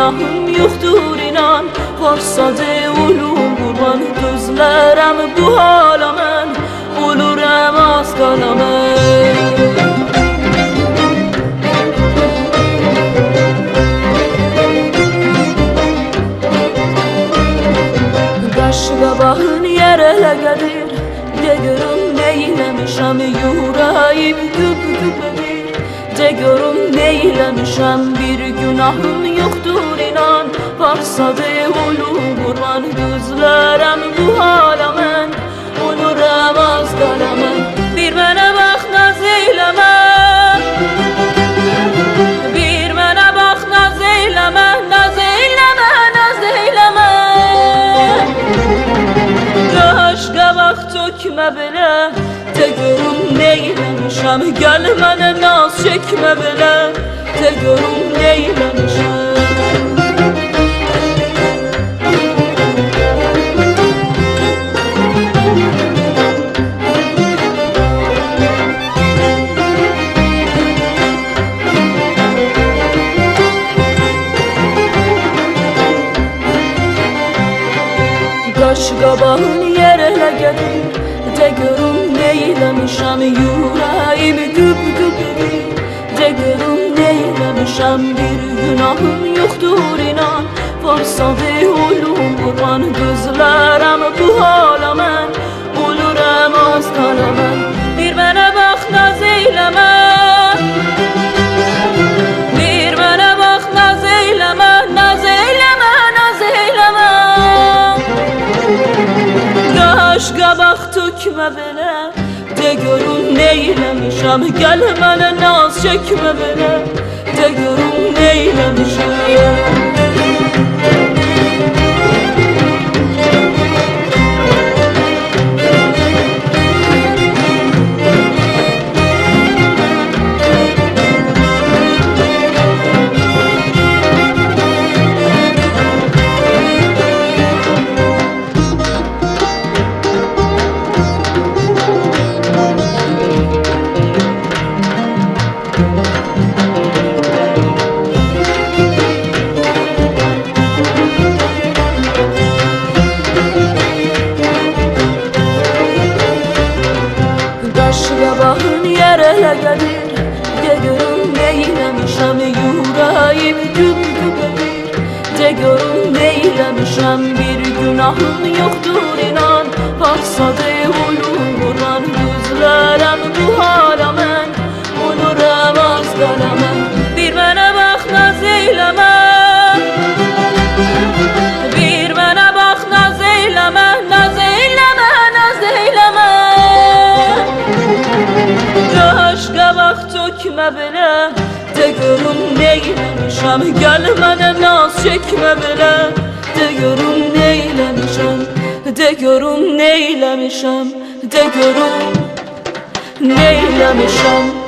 günahım yoxdur inan. Varsa de ulum qurban gözlərəm bu hala mən, oluram az qala mən. Qabağın yer elə gəlir, de görüm neyləmişəm, yüreğim güp-güp edir. De görüm neyləmişəm, bir günahım yoxdur inan. Varsa de ulum qurban gözlərəm bu hala mən, oluram az qala mən. Bir mənə bax naz eyləmə, bir mənə bax naz eyləmə, naz eyləmə, naz eyləmə. Qabaq tökmə belə, de görüm neyləmişəm, gəl mənə naz çəkmə belə, de görüm neyləmişəm. Qaş qabağın yer elə gəlir, de görüm neyləmişəm, yüreğim güp-güp edir. De görüm neyləmişəm, bir günahım yoxdur inan. Varsa de ulum qurban gözlərəm bu hala mən, oluram az qala mən. Bir mənə bax naz eyləmə, bir mənə bax naz eyləmə, naz eyləmə, naz eyləmə. Qaş qabaq tökmə belə, de görüm neyləmişəm, gəl mənə naz çəkmə belə, de görüm neyləmişəm. Qabağın yer elə gəlir, de görüm neyləmişəm, yüreğim güp-güp edir. De görüm neyləmişəm, bir günahım yoxdur inan. Varsa de ulum qurban gözlərəm bu hala mən, oluram az qala mən. Bir mənə bax naz eyləmə, bir mənə bax naz eyləmə, naz eyləmə, naz eyləmə. Qaş qabaq tökmə belə, de görüm neyləmişəm, gəl mənə naz çəkmə belə, de görüm neyləmişəm, de görüm neyləmişəm, de görüm neyləmişəm.